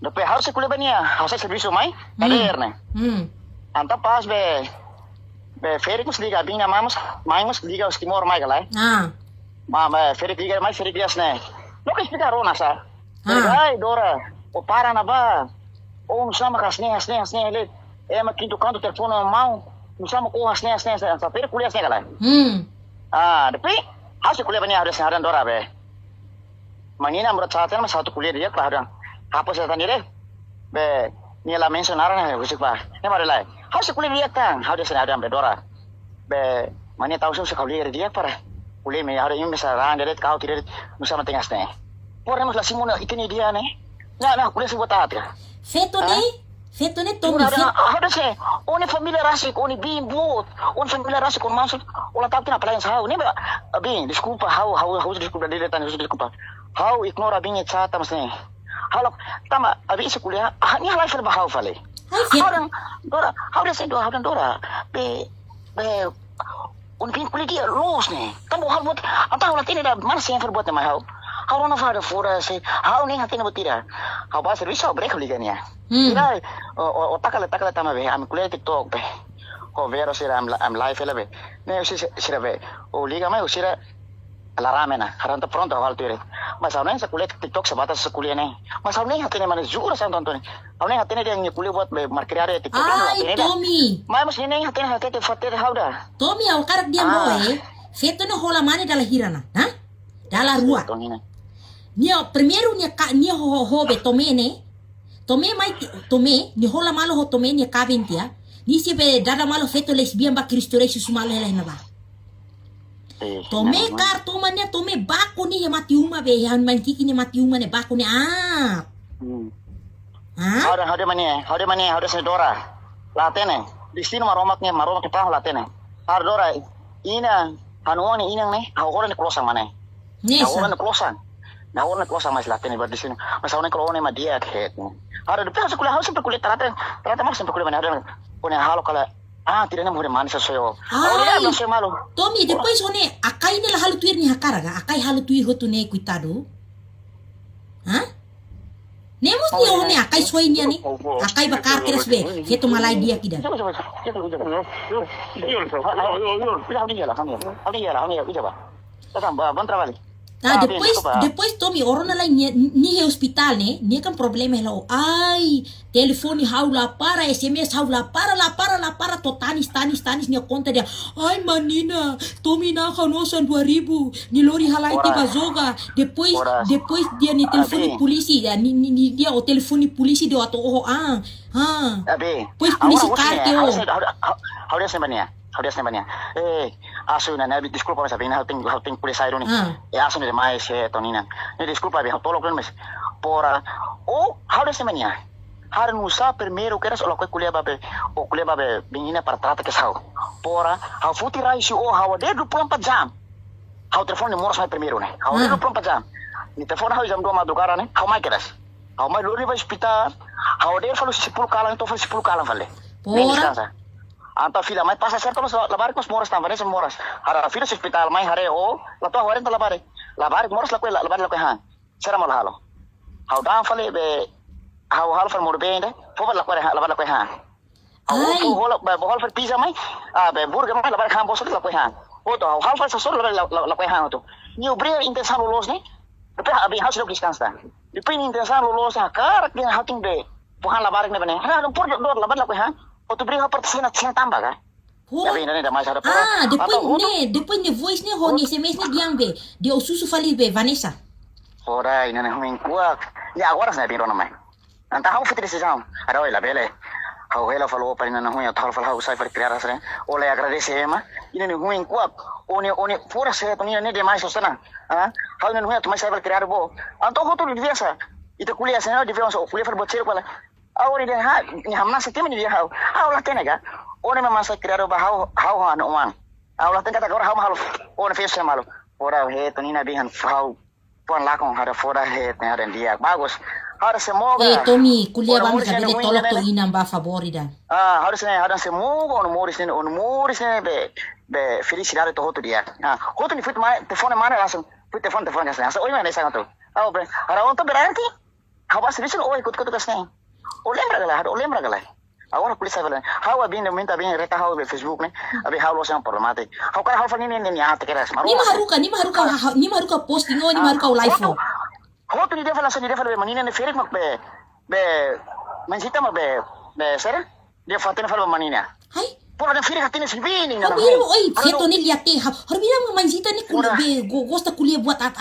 Depois harus kuliah bania, harus serviço mai, kader né. Anta pas be feri kus liga bina mamos, mai mus liga os timor mai galai. Mama feri liga mai feri liga né. Não que explicar rona sa. Ai Dora, o para na ba. O sama kasne ele. Ma quinto canto telefone na mão. Não sama ko hasne sa feri kuliah né galai. Depois harus kuliah bania harus haran Dora be. Mangina menurut saatnya mas satu kuliah dia kelaharan. Apa saya tanya deh? Be, ni lah mentionaran ya, usik bah. Ni mana lah? How kuliah dia kan? How dia sana ada Dora. Be, mana tahu sih kuliah dia para. Kuliah me ada yang misalnya dia kau tidak nusa matingas nih. Pora mas lah simuna ikini dia nih. Nah kuliah sebut apa? Feto nih Tommy. Ada sih. Oni família rasik, oni bimbut. Oni família rasik on masuk. Olah tahu kenapa lain sahau. Ni abin, desculpa, how desculpa dia tanya desculpa. How ignore abin chat mas nih. Halo, tama, abi kuliah, ni halai fal bahau fale. Orang Dora, how dia sendo, how dan Dora. Be, kuliah dia los nih. Kamu hal buat, antara ulat ini dah mana sih yang berbuat nama how? How orang fara fura sih, how nih hati nama tidak. How bahasa bisa break liganya. Tidak, takala tama be, am kuliah TikTok be. Oh vero sih am live fela be. Nih sih be, liga mai usira alarame na, haranta pronto hal tuh. Mas awalnya sekolah TikTok sebatas sekolah nih. Mas awalnya hatinya mana jujur saya tonton nih. Awalnya hatinya dia kuliah buat marketnya TikTok. Ay, Tommy. Mas ini hatinya fatih hauda. Tommy, aku karak dia boy. Feto no hola mane dalam hirana, nah? Dalam rua. Nia primeiro nia hobe Tommy ne. Tommy ni hola malo ho Tommy nia kaventia. Ni siapa dada malo feto lesbian ba Kristo Yesus malo helai na ba. Tome kartu mana tome baku nih mati uma be han main kiki nih mati uma nih baku nih Hauda mania sedora latene di sini maromak kita latene Dora ina hanuani ina nih orang klosan mana orang klosan mas latene buat di sini mas orang kalau nih dia kayak ada depan sekolah harus sampai kuliah ternyata mas sampai kuliah mana ada punya halo kalau tidak nak mudah manis sesuatu. Tommy, depois one akai ni lah halu tuir ni hakaraga, akai halu tuir hotu ne kuitado. Nemos ni one akai soi ni ani, akai bakar keras be, keto malai dia kida. Nah, depois Tommy, orang lain ni hospital ni kan problema hello. Ai, telefone haula para, SMS haula para totanis ni konta dia. Ai manina, Tommy na kanosan 2000, ni lori halai tiba zoga. Depois dia ni telefone polisi, ni dia o telefone polisi dia atau Pois polisi karte o. How dia sebenarnya? Asu na nabi desculpa mas abin halting pulis airo ni. Asu ni mais tonina. Ni desculpa abin tolok kan mas. Pora. How dia sebenarnya? Har nusa primeiro que era só kuliah babe menina para trata que sao. Pora, how futi raisi how de 24 jam. How telefone moros mai primeiro né. How de 24 jam. Ni telefone how jam 2 madrugada né. How mai keras. How mai lori vai hospital. How de falu 10 kala então 10 kala vale. Pora. Anta fila mai pasa certo mas labari kos moras tambane sem moras. Hara fila hospital mai hare la to hore ta labari moras labari han. Sera mal halo. How dan fale be how hal fal morbe de fo labari han. Hol fal pizza mai be burger mai labari han bos labari han. To hal fal sosor labari han to. Ni obre intensan lolos ne. Tapi abi haus lo distansa. Dipin intensan lolos akar ke hating be. Bukan labari ne bane. Ha no por labari han. Tu beri apa persen tambah kan? Tapi ini dah macam apa? Depois ni voice ni ho ni SMS ni diam be. Dia ususu fali be Vanessa. Ora, ini nih humin kuak. Ya agora saya biro namai. Anta hau fitri sejam. Ada oi la bele. Hau hela falo pa ina humin tal fal hau sai per criar asre. Ole agradece ema. Ini nih humin kuak. Oni pura saya tu ni de mais sosana. Hau ni humin tu mais sai per criar bo. Anto ho tu biasa. Itu kuliah sana di biasa kuliah per bocil pala. Awal dia ni hamna setim ni dia hau lah tenega one memang saya kira hau anu uang lah tenga tak orang hau one face malu ora he tu ni nabi han hau pon lakon ada fora he ada dia bagus harus semoga Tommy kuliah bang sabe tolok to inam ba favorida harusnya ada semoga on muris ne be felicidade to hotu dia hotu ni fit mai telefone mana langsung fit telefone kan saya oi mana saya tu bre ada untuk berarti Hawa serviço ou ikut tugas nih. O lembra galera. Agora polícia vai lá. Hawa bin minta bin reta hawa be Facebook nih. Abi hawa losan problematik. Hawa cara hawa fangin ni ate keras. Ni maharuka posting ni maharuka live o. Hawa tu ni dia fala be manina ne ferik mak be mansita mak be sera. Dia fatena fala manina. Hai. Pura dan ferik hatine sibini na. Oi, feto ni liate. Harbila mansita ni kuliah be gosta kuliah buat at.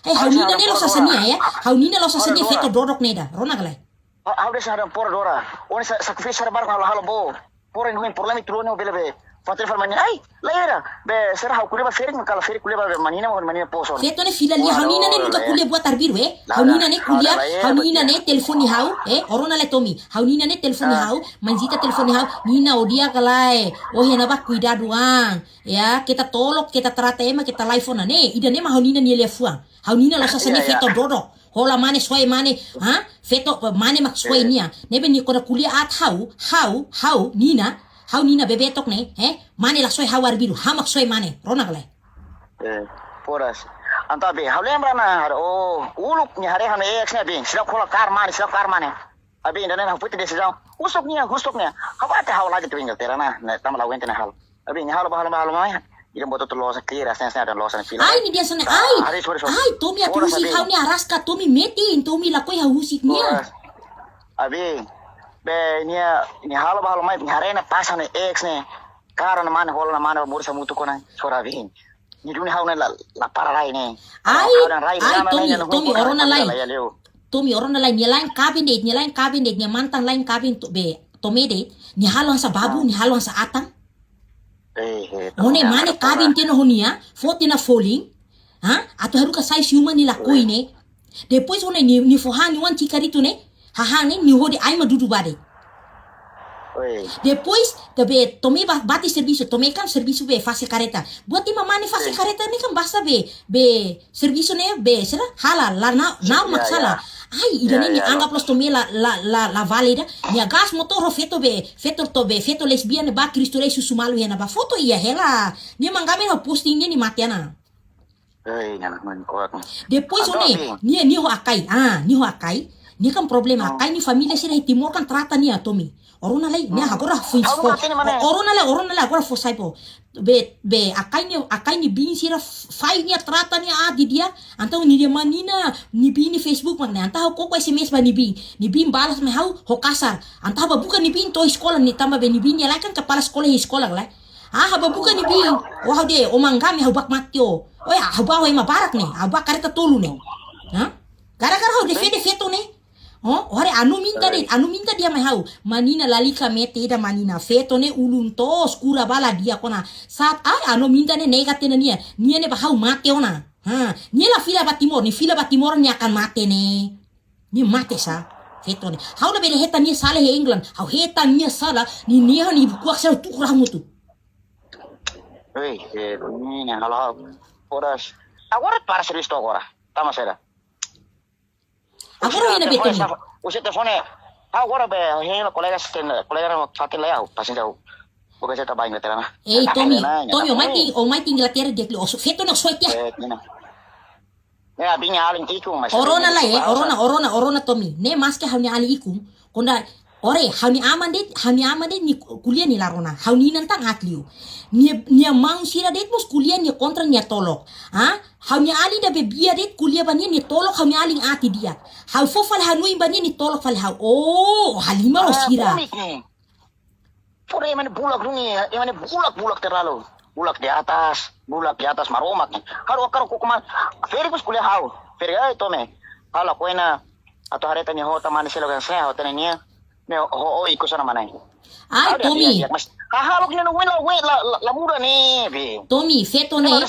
Hey, haunina ne lo sasania ya. Haunina lo sasania feto dodok neda. Rona galai. How does ada por dora? Oni sacrifice bar halo bo. Por en problema truone o belebe. Fatel farmani ai, laera. Be será how kuliah ferik makala ferik kuliah be manina poso. Feto ne fila li haunina ne nuka kuliah buat arbiru Haunina ne kuliah, haunina ne telefoni hau orona le tomi. Haunina ne telefoni hau, manjita telefoni hau. Nina odia galai. Oh ya nabak cuidado ya, kita tolok, kita trata ema, kita live on ne. Ida ne ma haunina ni le fuang. Haunina lo sasania feto dodok. Hola mane sway mane, feto mane mak sway nia. Nebe ni kona kuliah at hau Nina bebetok ne, mane la sway hau arbiru, hamak sway mane, rona galai. Poras. Anta be, hau lembra na, uluk ni hare hane ex ne be, sila kola kar mane. Abi indane na puti decisão. Hustok nia. Hau ate hau lagi tuingal terana, na tama la wente na hau. Abi ni hau bahalo mai. Ilang boto to losa clear, sense dan losa na fila. Ai ni dia sana, ai, Tomi atu husik hau ni araska, Tomi metin, Tomi lakoi hau husik nia. Abi, be ni halo bahalo mai, ni harena pasa ne ex ne, kara na mane, hola na mane, mursa mutu kona, sora bin. Ni duni hau ne la para lai ne. Ai, Tomi orona lai. Tomi orona lai, ni lain kabinet, ni mantan lain kabinet, be, Tomi de, ni halo sa babu, ni halo sa atang. One mane kabin tena honia, fotina falling, atau haruka sai siuma ni lakoi ne. Depois one ni fohani wan cikarito ne, hahane ni hode ai madudu bade. Depois tabe tome bati serviço, tome kan serviço be fase careta. Buat ima mane fase careta ni kan basta be serviço ne be sera halal la na maksala. Ai idane ni anggap los tome la valida ni gas motor feto lesbiana ba Cristo Rei susumalu ya na ba foto iya hela ni mangame ho posting ni matiana. Depois one ni ho akai ni kan problema akai ni família sira timor kan trata ni atomi. Orona lai ni agora orona lai agora fosai po be akai ni bin sira fai ni trata ni di dia antau ni dia manina ni bin Facebook magna antau koko SMS ba ni bin balas me hau ho kasar antau ba bukan ni bin to sekolah ni tamba be ni bin ya kan kepala sekolah lai ba bukan ni bin wah de o mangami hau bak matio ya hau ba ma barak ni hau ba kareta tolu ni gara-gara hau de feto ni ore anu minta dia mahau manina lalika mete da manina feto ne ulun tos kura bala dia kona saat anu minta ne negatena nia ne bahau mate ona ni la fila batimor ni akan mate ni mate sa feto ne hau na bele heta ni sale he England hau heta ni sala ni kuak sa tu kurang mutu ni halo horas agora para serviço agora tama será. Agora ainda bete. Usa telefone. Agora be, hena colega no fatin lá, pasin jauh. Porque você tá bem veterana. Ei, Tomi, o mai Inglaterra de o feto no soitia. Ya, binha alin iku mas. Orona Orona Tomi. Ne maske hauni ali iku. Konda ore hauni amande ni kuliah ni larona. Hauni nantang atliu. Nia mang sira det mos kuliah ni kontra ni tolok. Hauni ali da bebia det kuliah bani ni tolok hauni ali ati dia. Hau fofal hanui bani ni tolok fal hau. Oh, halima sira. Pura emane bulak terlalu. Bulak di atas maromak. Karo kukuman. Feri pos kuliah hau. Feri ay tome. Hala koina atau hareta ni hota mani sila kan saya hota ni ne ho iko sana manai. Ai Tomi. Kahalok ni no la muda ni be. Tomi feto ne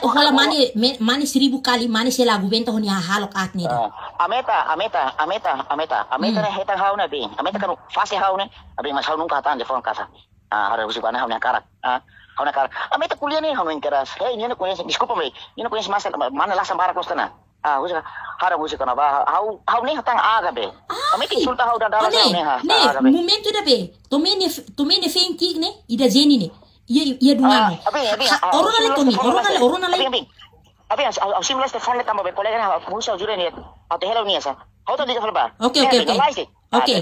to hola mani 1000 kali mani sila gubento ni hahalok at ni. Ameta ne heta hau na be. Ameta kan fase hau ne. Abi mas hau nunca tan de fon casa. Harus usik hau ni karak. Hau na karak. Ameta kuliah ni hau keras. Hey ni no conhece, desculpa me. Ni no conhece mas mana la sambara kostana. Usik harap usik kana ba. Hau ni hatang aga be. Ameta insulta hau dan dala ne ha. Ne momento da be. Tome ne fenki ne ida zeni ne. Ia dungano. Orona le. Abi, au simula Stefan le tamba be colega na musa jure ni. Au te hello ni asa. Hau tak liga falba. Oke.